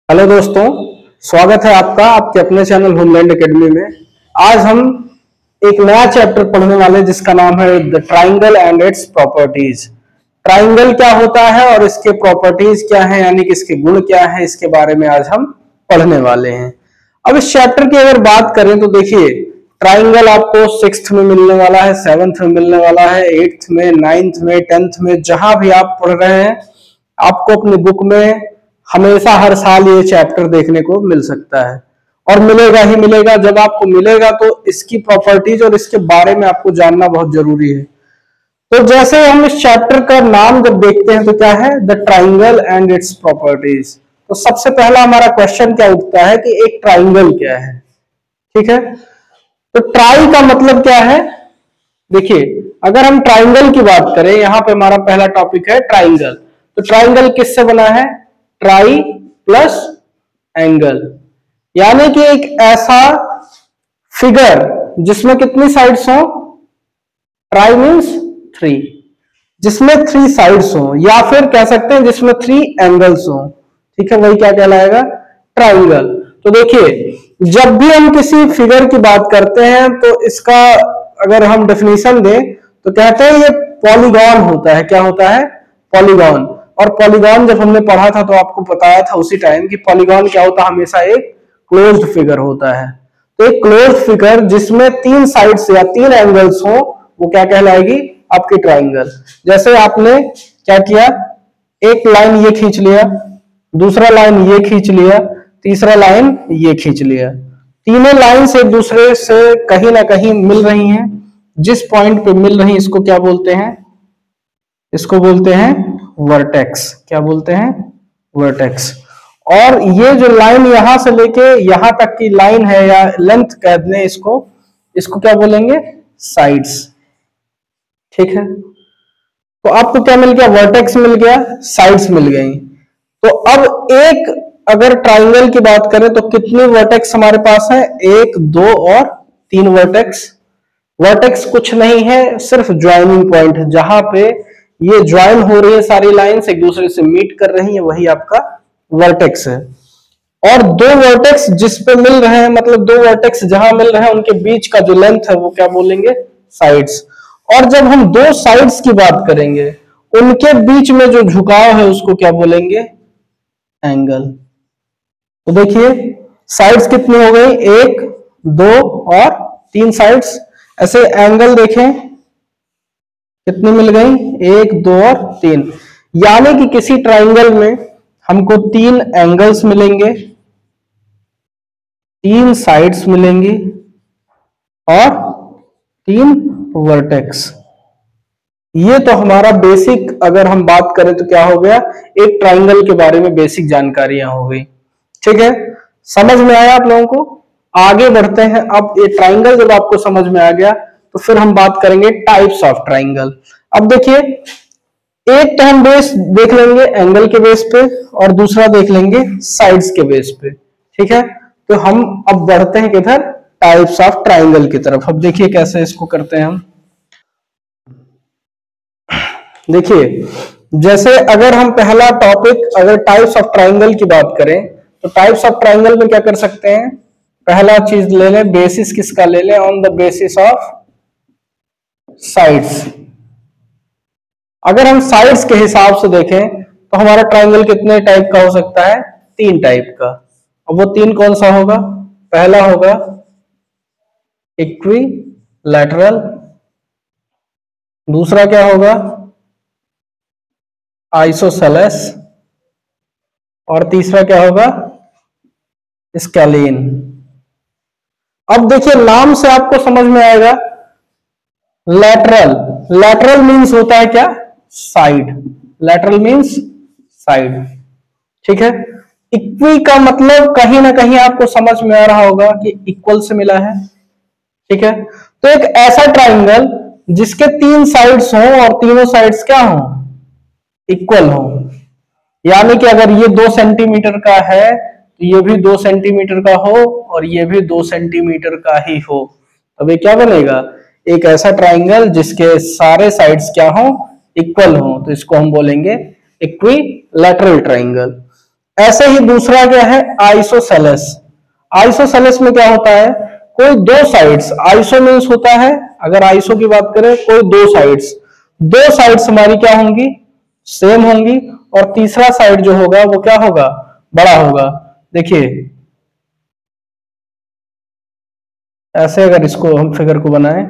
Hello दोस्तों, स्वागत है आपका आपके अपने चैनल होमलैंड एकेडमी में। आज हम एक नया चैप्टर पढ़ने वाले हैं जिसका नाम है the triangle and its properties. Triangle क्या होता है और इसके प्रॉपर्टीज क्या है, यानी कि इसके गुण क्या है, इसके बारे में आज हम पढ़ने वाले हैं। अब इस चैप्टर की अगर बात करें तो देखिए, ट्राइंगल आपको 6th में मिलने वाला है, 7th में मिलने वाला है, 8th में, 9th में, 10th में, जहां भी आप पढ़ रहे हैं आपको अपनी बुक में हमेशा हर साल ये चैप्टर देखने को मिल सकता है और मिलेगा ही मिलेगा। जब आपको मिलेगा तो इसकी प्रॉपर्टीज और इसके बारे में आपको जानना बहुत जरूरी है। तो जैसे हम इस चैप्टर का नाम जब देखते हैं तो क्या है, the triangle and its properties. तो सबसे पहला हमारा क्वेश्चन क्या उठता है कि एक ट्राइंगल क्या है। ठीक है, तो ट्राई का मतलब क्या है। देखिए, अगर हम ट्राइंगल की बात करें, यहां पे हमारा पहला टॉपिक है ट्राइंगल। तो ट्राइंगल किससे बना है? ट्राई प्लस एंगल, यानी कि एक ऐसा फिगर जिसमें कितनी साइड्स हो, ट्राई मीन्स 3, जिसमें 3 साइड्स हो, या फिर कह सकते हैं जिसमें 3 एंगल्स हो। ठीक है, वही क्या कहलाएगा? ट्राइंगल। तो देखिए, जब भी हम किसी फिगर की बात करते हैं तो इसका अगर हम डेफिनेशन दें तो कहते हैं ये पॉलीगॉन होता है। क्या होता है? पॉलीगॉन। और पॉलीगॉन जब हमने पढ़ा था तो आपको बताया था उसी टाइम कि पॉलीगॉन क्या होता है, हमेशा एक क्लोज्ड फिगर होता है। तो एक क्लोज्ड फिगर जिसमें 3 साइड्स या 3 एंगल्स हो, वो क्या कहलाएगी? आपकी ट्राइंगल। जैसे आपने क्या किया, एक लाइन ये खींच लिया, दूसरा लाइन ये खींच लिया, तीसरा लाइन ये खींच लिया। तीनों लाइंस एक दूसरे से कहीं ना कहीं मिल रही हैं। जिस पॉइंट पे मिल रही इसको क्या बोलते हैं? इसको बोलते हैं वर्टेक्स। क्या बोलते हैं? वर्टेक्स। और ये जो लाइन यहां से लेके यहां तक की लाइन है, या लेंथ कह दें इसको, इसको क्या बोलेंगे? साइड्स। ठीक है, तो आपको क्या मिल गया? वर्टेक्स मिल गया, साइड्स मिल गई। तो अब एक अगर ट्राइंगल की बात करें तो कितने वर्टेक्स हमारे पास है? 1, 2 और 3 वर्टेक्स। वर्टेक्स कुछ नहीं है, सिर्फ ज्वाइनिंग पॉइंट है, जहां पे ये ज्वाइन हो रही है, सारी लाइंस एक दूसरे से मीट कर रही है, वही आपका वर्टेक्स है। और 2 वर्टेक्स जिस पे मिल रहे हैं, मतलब 2 वर्टेक्स जहां मिल रहे हैं उनके बीच का जो लेंथ है वो क्या बोलेंगे? साइड्स। और जब हम 2 साइड्स की बात करेंगे, उनके बीच में जो झुकाव है उसको क्या बोलेंगे? एंगल। तो देखिए, साइड्स कितनी हो गई? 1, 2 और 3 साइड्स। ऐसे एंगल देखें कितनी मिल गई? 1, 2 और 3। यानी कि किसी ट्राइंगल में हमको 3 एंगल्स मिलेंगे, 3 साइड्स मिलेंगी और 3 वर्टेक्स। ये तो हमारा बेसिक, अगर हम बात करें तो क्या हो गया, एक ट्राइंगल के बारे में बेसिक जानकारियां हो गई। ठीक है, समझ में आया आप लोगों को? आगे बढ़ते हैं। अब ये ट्राइंगल जब आपको समझ में आ गया तो फिर हम बात करेंगे टाइप्स ऑफ ट्राइंगल। अब देखिए, एक तो हम बेस देख लेंगे एंगल के बेस पे और दूसरा देख लेंगे साइड्स के बेस पे। ठीक है, तो हम अब बढ़ते हैं किधर? टाइप्स ऑफ ट्राइंगल की तरफ। अब देखिए कैसे इसको करते हैं हम। देखिए, जैसे अगर हम पहला टॉपिक, अगर टाइप्स ऑफ ट्राइंगल की बात करें तो टाइप्स ऑफ ट्राइंगल में क्या कर सकते हैं? पहला चीज ले लें, बेसिस किसका ले लें? On the basis of sides. अगर हम साइड्स के हिसाब से देखें तो हमारा ट्राइंगल कितने टाइप का हो सकता है? 3 टाइप का। अब वो 3 कौन सा होगा? पहला होगा इक्विलैटरल, दूसरा क्या होगा? आइसोसेलेस, और तीसरा क्या होगा? स्केलीन। अब देखिए, नाम से आपको समझ में आएगा, लैटरल। लैटरल मीन्स होता है क्या? साइड। Lateral means side. ठीक है, इक्वी का मतलब कहीं ना कहीं आपको समझ में आ रहा होगा कि इक्वल से मिला है। ठीक है, तो एक ऐसा ट्राइंगल जिसके 3 साइड्स हों और तीनों साइड्स क्या हों? इक्वल हो। यानी कि अगर ये 2 सेंटीमीटर का है तो ये भी 2 सेंटीमीटर का हो और ये भी 2 सेंटीमीटर का ही हो, तब ये क्या बनेगा? एक ऐसा ट्राइंगल जिसके सारे साइड्स क्या हो? इक्वल हो। तो इसको हम बोलेंगे इक्विलैटरल ट्राइंगल। ऐसे ही दूसरा क्या है, आइसोसेलेस। आइसोसेलेस में क्या होता है, कोई दो साइड्स, आइसो मीन्स होता है, अगर आइसो की बात करें कोई दो साइड्स हमारी क्या होंगी, सेम होंगी, और तीसरा साइड जो होगा वो क्या होगा, बड़ा होगा। देखिए ऐसे अगर इसको हम फिगर को बनाएं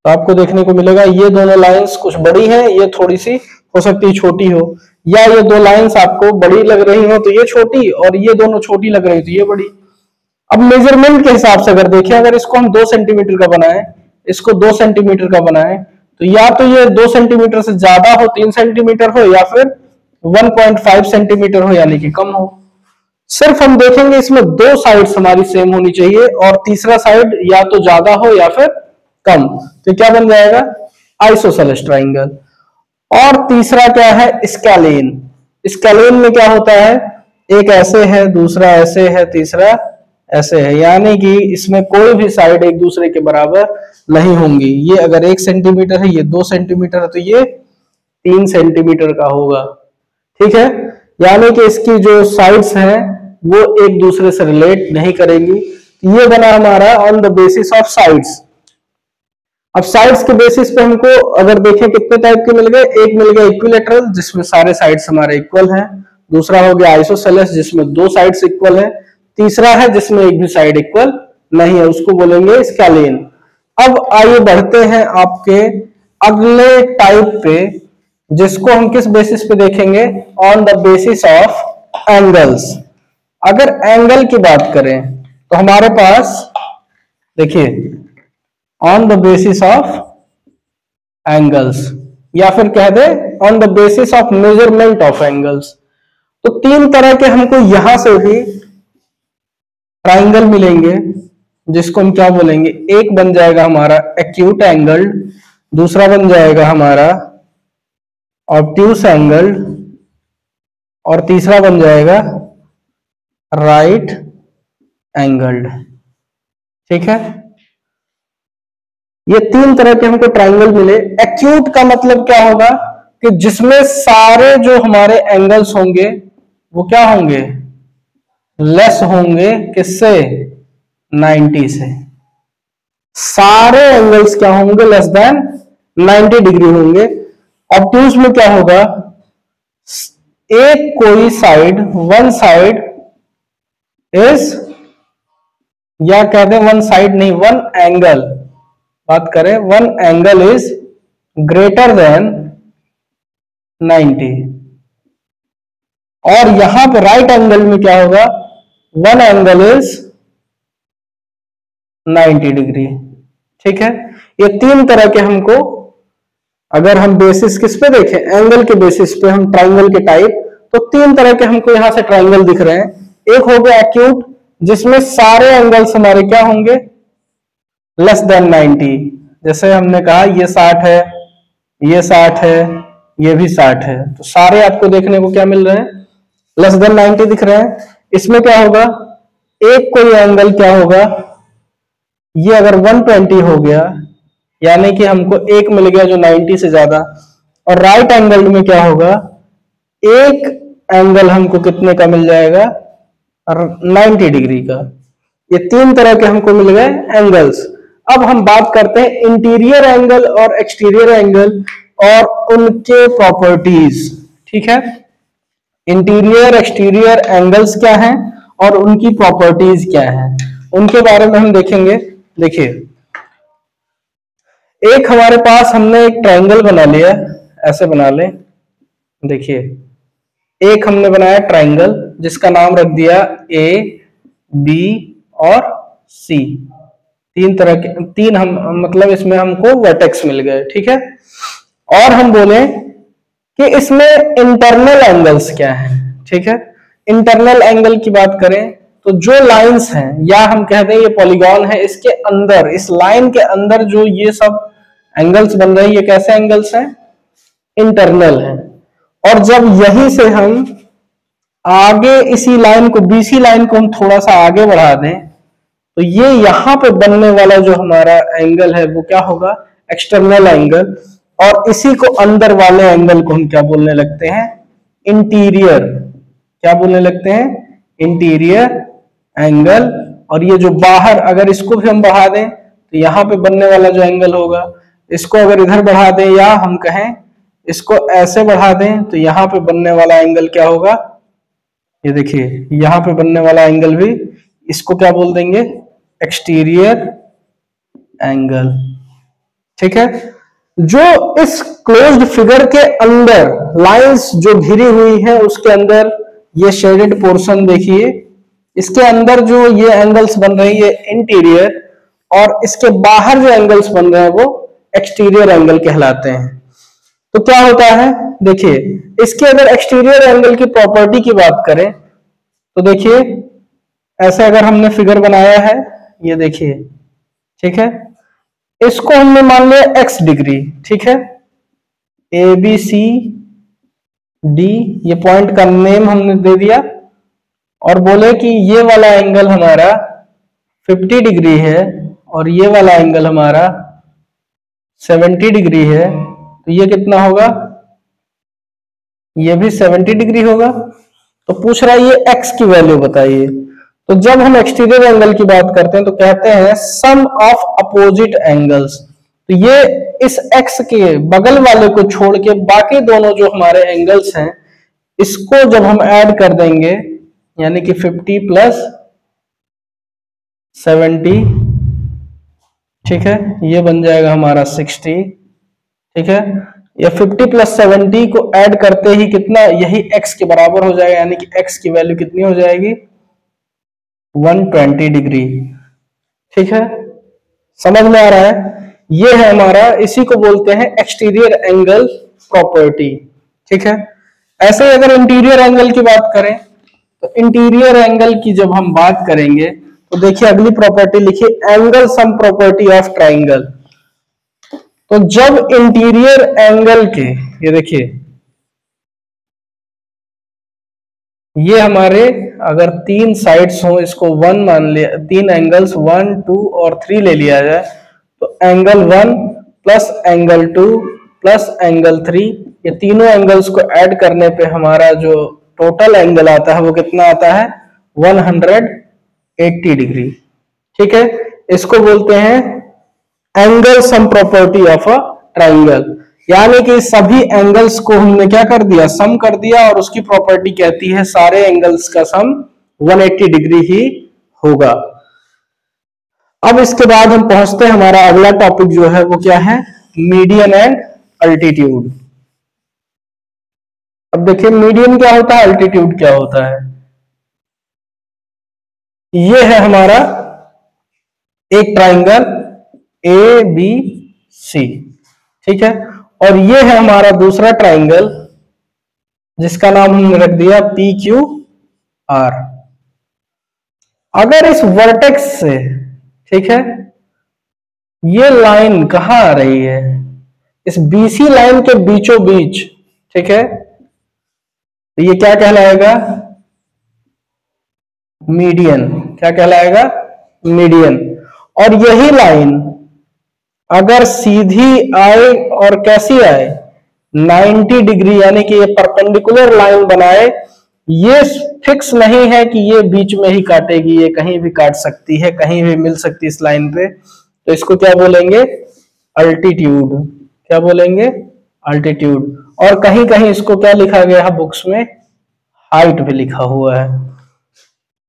तो आपको देखने को मिलेगा ये दोनों लाइंस कुछ बड़ी हैं, ये थोड़ी सी हो सकती है छोटी हो, या ये दो लाइंस आपको बड़ी लग रही हो तो ये छोटी, और ये दोनों छोटी लग रही तो ये बड़ी। अब मेजरमेंट के हिसाब से अगर देखें, अगर इसको हम 2 सेंटीमीटर का बनाएं, इसको 2 सेंटीमीटर का बनाएं, तो या तो ये 2 सेंटीमीटर से ज्यादा हो, 3 सेंटीमीटर हो, या फिर 1.5 सेंटीमीटर हो, यानी कि कम हो। सिर्फ हम देखेंगे इसमें दो साइड्स हमारी सेम होनी चाहिए, और तीसरा साइड या तो ज्यादा हो या फिर कम, तो क्या बन जाएगा, आइसोसेलेस ट्राइंगल। और तीसरा क्या है, स्केलीन। स्केलीन में क्या होता है, एक ऐसे है, दूसरा ऐसे है, तीसरा ऐसे है, यानी कि इसमें कोई भी साइड एक दूसरे के बराबर नहीं होंगी। ये अगर 1 सेंटीमीटर है, ये 2 सेंटीमीटर है, तो ये 3 सेंटीमीटर का होगा। ठीक है, यानी कि इसकी जो साइड्स हैं वो एक दूसरे से रिलेट नहीं करेंगी। ये बना हमारा on the basis of sides. अब साइड्स के बेसिस पे हमको अगर देखें कितने टाइप के मिल गए, एक मिल गया इक्विलेटरल जिसमें सारे साइड्स हमारे इक्वल हैं, दूसरा हो गया आइसोसेलेस जिसमें दो साइड्स इक्वल है, तीसरा है जिसमें एक भी साइड इक्वल नहीं है, उसको बोलेंगे स्केलीन। अब आइए बढ़ते हैं आपके अगले टाइप पे, जिसको हम किस बेसिस पे देखेंगे, on the basis of angles. अगर एंगल की बात करें तो हमारे पास देखिए on the basis of angles, या फिर कह दे on the basis of measurement of angles, तो 3 तरह के हमको यहां से भी ट्राइंगल मिलेंगे, जिसको हम क्या बोलेंगे, एक बन जाएगा हमारा एक्यूट एंगल, दूसरा बन जाएगा हमारा ऑब्ट्यूस एंगल, और तीसरा बन जाएगा राइट एंगल्ड। ठीक है, ये 3 तरह के हमको ट्राइंगल मिले। एक्यूट का मतलब क्या होगा, कि जिसमें सारे जो हमारे एंगल्स होंगे वो क्या होंगे, लेस होंगे, किससे, 90 से। सारे एंगल्स क्या होंगे, लेस देन 90 डिग्री होंगे। ऑब्ट्यूस में क्या होगा, एक कोई साइड, वन साइड इज, या कहते हैं वन साइड नहीं, वन एंगल बात करें, one angle is greater than 90। और यहां पर राइट एंगल में क्या होगा, वन एंगल इज 90 डिग्री। ठीक है, ये 3 तरह के हमको, अगर हम बेसिस किस पे देखें, एंगल के बेसिस पे हम ट्राइंगल के टाइप, तो 3 तरह के हमको यहां से ट्राइंगल दिख रहे हैं। एक हो गया एक्यूट, जिसमें सारे एंगल्स हमारे क्या होंगे, लेस देन 90। जैसे हमने कहा ये 60 है, ये 60 है, ये भी 60 है, तो सारे आपको देखने को क्या मिल रहे हैं, लेस देन 90 दिख रहे हैं। इसमें क्या होगा, एक कोई एंगल क्या होगा, ये अगर 120 हो गया, यानी कि हमको एक मिल गया जो 90 से ज्यादा। और राइट एंगल में क्या होगा, एक एंगल हमको कितने का मिल जाएगा, 90 डिग्री का। ये 3 तरह के हमको मिल गए एंगल्स। अब हम बात करते हैं इंटीरियर एंगल और एक्सटीरियर एंगल और उनके प्रॉपर्टीज। ठीक है, इंटीरियर एक्सटीरियर एंगल्स क्या हैं और उनकी प्रॉपर्टीज क्या हैं, उनके बारे में हम देखेंगे। देखिए, एक हमारे पास हमने एक ट्रायंगल बना लिया, ऐसे बना ले। देखिए, एक हमने बनाया ट्रायंगल जिसका नाम रख दिया ए, बी और सी। 3 तरह के, 3 हम मतलब इसमें हमको वर्टेक्स मिल गए। ठीक है, और हम बोले कि इसमें इंटरनल एंगल्स क्या हैं। ठीक है, इंटरनल एंगल की बात करें तो जो लाइंस हैं, या हम कहते हैं ये पॉलीगॉन है, इसके अंदर, इस लाइन के अंदर जो ये सब एंगल्स बन रहे हैं, ये कैसे एंगल्स हैं, इंटरनल हैं। और जब यहीं से हम आगे इसी लाइन को, बीसी लाइन को हम थोड़ा सा आगे बढ़ा दें, तो ये यहां पे बनने वाला जो हमारा एंगल है वो क्या होगा, एक्सटर्नल एंगल। और इसी को अंदर वाले एंगल को हम क्या बोलने लगते हैं, इंटीरियर। क्या बोलने लगते हैं, इंटीरियर एंगल। और ये जो बाहर, अगर इसको भी हम बढ़ा दें तो यहाँ पे बनने वाला जो एंगल होगा, इसको अगर इधर बढ़ा दें या हम कहें इसको ऐसे बढ़ा दें तो यहाँ पे बनने वाला एंगल क्या होगा, ये देखिए यहाँ पे बनने वाला एंगल भी, इसको क्या बोल देंगे, एक्सटीरियर एंगल। ठीक है। जो इस क्लोज्ड फिगर के अंदर लाइंस जो घिरी हुई है उसके अंदर ये शेडेड पोर्शन देखिए, इसके अंदर जो ये एंगल्स बन रहे हैं ये इंटीरियर, और इसके बाहर जो एंगल्स बन रहे हैं वो एक्सटीरियर एंगल कहलाते हैं। तो क्या होता है, देखिए इसके अगर एक्सटीरियर एंगल की प्रॉपर्टी की बात करें तो देखिए ऐसे अगर हमने फिगर बनाया है, ये देखिए, ठीक है, इसको हमने मान लिया x डिग्री, ठीक है, ए बी सी डी, ये पॉइंट का नेम हमने दे दिया, और बोले कि ये वाला एंगल हमारा 50 डिग्री है और ये वाला एंगल हमारा 70 डिग्री है, तो ये कितना होगा, ये भी 70 डिग्री होगा। तो पूछ रहा है ये x की वैल्यू बताइए। तो जब हम एक्सटीरियर एंगल की बात करते हैं तो कहते हैं सम ऑफ अपोजिट एंगल्स। तो ये इस x के बगल वाले को छोड़ के बाकी दोनों जो हमारे एंगल्स हैं इसको जब हम ऐड कर देंगे, यानी कि 50 प्लस 70, ठीक है, ये बन जाएगा हमारा 60, ठीक है, या 50 प्लस 70 को ऐड करते ही कितना, यही x के बराबर हो जाएगा, यानी कि x की वैल्यू कितनी हो जाएगी, 120 डिग्री। ठीक है, समझ में आ रहा है, ये है हमारा, इसी को बोलते हैं एक्सटीरियर एंगल प्रॉपर्टी। ठीक है, ऐसे ही अगर इंटीरियर एंगल की बात करें तो इंटीरियर एंगल की जब हम बात करेंगे तो देखिए अगली प्रॉपर्टी लिखिए, angle sum property of triangle. तो जब इंटीरियर एंगल के, ये देखिए ये हमारे अगर 3 साइड्स हो, इसको 1 मान लिया, 3 एंगल्स 1 2 और 3 ले लिया जाए, तो angle 1 plus angle 2 plus angle 3, ये तीनों एंगल्स को ऐड करने पे हमारा जो टोटल एंगल आता है वो कितना आता है, 180 डिग्री। ठीक है, इसको बोलते हैं angle sum property of a triangle, यानी कि सभी एंगल्स को हमने क्या कर दिया, सम कर दिया, और उसकी प्रॉपर्टी कहती है सारे एंगल्स का सम 180 डिग्री ही होगा। अब इसके बाद हम पहुंचते हैं, हमारा अगला टॉपिक जो है वो क्या है, मीडियन एंड अल्टीट्यूड। अब देखिए मीडियन क्या होता है, अल्टीट्यूड क्या होता है। ये है हमारा एक ट्राइंगल ए बी सी, ठीक है, और ये है हमारा दूसरा ट्राइंगल जिसका नाम हमने रख दिया पी क्यू आर। अगर इस वर्टेक्स से, ठीक है, ये लाइन कहां आ रही है, इस बीसी लाइन के बीचों बीच, ठीक है, तो ये क्या कहलाएगा, मीडियन। क्या कहलाएगा, मीडियन। और यही लाइन अगर सीधी आए और कैसी आए, 90 डिग्री, यानी कि ये परपेंडिकुलर लाइन बनाए, ये फिक्स नहीं है कि ये बीच में ही काटेगी, ये कहीं भी काट सकती है, कहीं भी मिल सकती है इस लाइन पे, तो इसको क्या बोलेंगे, अल्टीट्यूड। क्या बोलेंगे, अल्टीट्यूड। और कहीं कहीं इसको क्या लिखा गया है बुक्स में, हाइट भी लिखा हुआ है।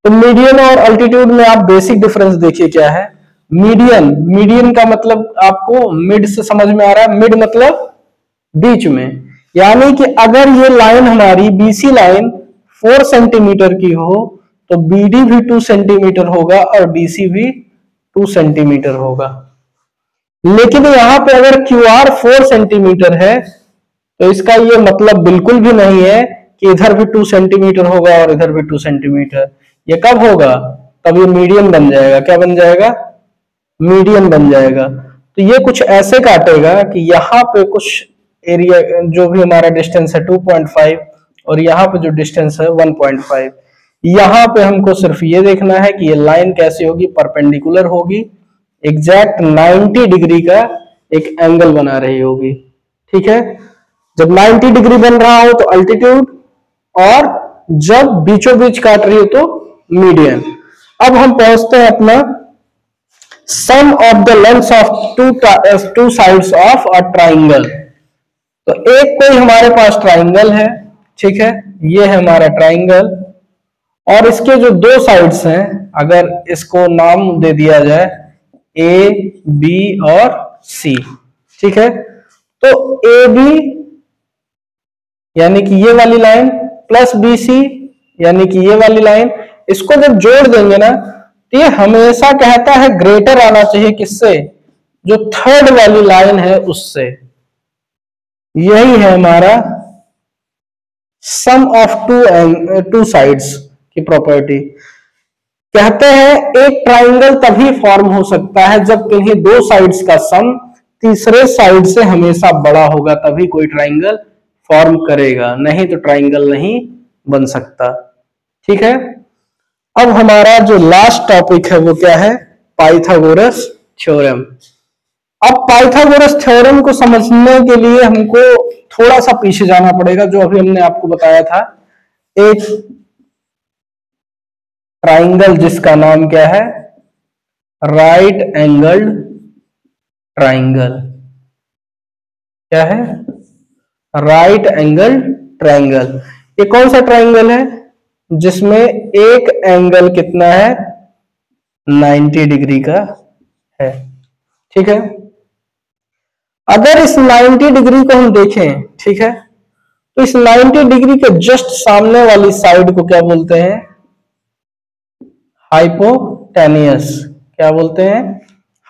तो मीडियन और अल्टीट्यूड में आप बेसिक डिफरेंस देखिए क्या है। मीडियन, मीडियन का मतलब आपको मिड से समझ में आ रहा है, मिड मतलब बीच में, यानी कि अगर ये लाइन हमारी बीसी लाइन 4 सेंटीमीटर की हो तो बीडी भी 2 सेंटीमीटर होगा और बीसी भी 2 सेंटीमीटर होगा। लेकिन यहां पे अगर क्यूआर 4 सेंटीमीटर है तो इसका ये मतलब बिल्कुल भी नहीं है कि इधर भी 2 सेंटीमीटर होगा और इधर भी 2 सेंटीमीटर। ये कब होगा, तब ये मीडियन बन जाएगा। क्या बन जाएगा, मीडियन बन जाएगा। तो ये कुछ ऐसे काटेगा कि यहाँ पे कुछ एरिया जो भी हमारा डिस्टेंस है 2.5 और यहाँ पे जो डिस्टेंस है 1.5, यहाँ पे हमको सिर्फ ये देखना है कि ये लाइन कैसी होगी, परपेंडिकुलर होगी, एग्जैक्ट 90 डिग्री का एक एंगल बना रही होगी। ठीक है, जब 90 डिग्री बन रहा हो तो अल्टीट्यूड, और जब बीचों बीच काट रही हो तो मीडियन। अब हम पहुंचते हैं अपना sum of the lengths of two sides of a triangle. तो एक कोई हमारे पास ट्राइंगल है, ठीक है, ये है हमारा ट्राइंगल, और इसके जो दो साइड्स हैं, अगर इसको नाम दे दिया जाए ए बी और सी, ठीक है, तो ए बी यानी कि ये वाली लाइन प्लस बी सी यानी कि ये वाली लाइन, इसको जब जोड़ देंगे ना तो ये हमेशा कहता है ग्रेटर आना चाहिए किससे, जो थर्ड वाली लाइन है उससे। यही है हमारा सम ऑफ टू साइड्स की प्रॉपर्टी। कहते हैं एक ट्राइंगल तभी फॉर्म हो सकता है जब किन्हीं दो साइड्स का सम तीसरे साइड से हमेशा बड़ा होगा, तभी कोई ट्राइंगल फॉर्म करेगा, नहीं तो ट्राइंगल नहीं बन सकता। ठीक है, अब हमारा जो लास्ट टॉपिक है वो क्या है, पाइथागोरस थ्योरम। अब पाइथागोरस थ्योरम को समझने के लिए हमको थोड़ा सा पीछे जाना पड़ेगा, जो अभी हमने आपको बताया था। एक ट्राइंगल जिसका नाम क्या है, राइट एंगल्ड ट्राइंगल। क्या है, राइट एंगल ट्राइंगल। ये कौन सा ट्राइंगल है जिसमें एक एंगल कितना है, 90 डिग्री का है। ठीक है, अगर इस 90 डिग्री को हम देखें, ठीक है, तो इस 90 डिग्री के जस्ट सामने वाली साइड को क्या बोलते हैं, हाइपोटेनियस। क्या बोलते हैं,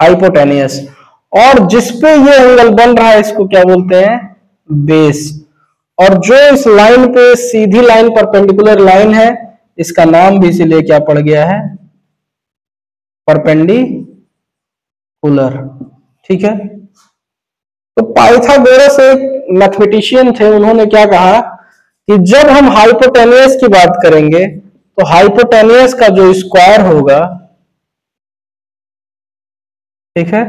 हाइपोटेनियस। और जिसपे ये एंगल बन रहा है इसको क्या बोलते हैं, बेस। और जो इस लाइन पे सीधी लाइन परपेंडिकुलर लाइन है, इसका नाम भी इसीलिए क्या पड़ गया है, परपेंडिकुलर। ठीक है, तो पाइथागोरस एक मैथमेटिशियन थे, उन्होंने क्या कहा कि जब हम हाइपोटेनियस की बात करेंगे तो हाइपोटेनियस का जो स्क्वायर होगा, ठीक है,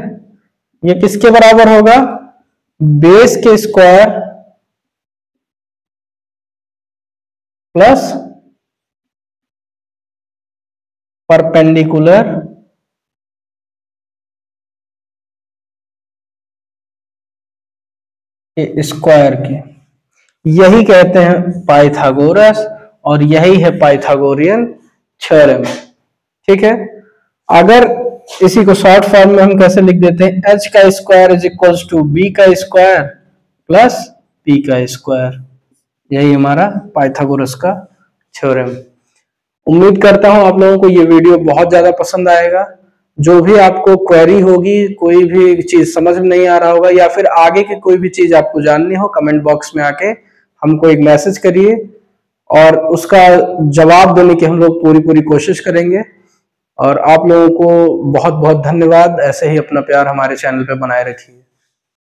ये किसके बराबर होगा, बेस के स्क्वायर प्लस परपेंडिकुलर के स्क्वायर के। यही कहते हैं पाइथागोरस, और यही है पाइथागोरियन थ्योरम। ठीक है, अगर इसी को शॉर्ट फॉर्म में हम कैसे लिख देते हैं, h का square is equals to b का स्क्वायर प्लस p का स्क्वायर। यही हमारा पाइथागोरस का थ्योरम। उम्मीद करता हूं आप लोगों को ये वीडियो बहुत ज्यादा पसंद आएगा। जो भी आपको क्वेरी होगी, कोई भी चीज समझ में नहीं आ रहा होगा, या फिर आगे की कोई भी चीज आपको जाननी हो, कमेंट बॉक्स में आके हमको एक मैसेज करिए और उसका जवाब देने की हम लोग पूरी कोशिश करेंगे। और आप लोगों को बहुत बहुत धन्यवाद। ऐसे ही अपना प्यार हमारे चैनल पे बनाए रखिए।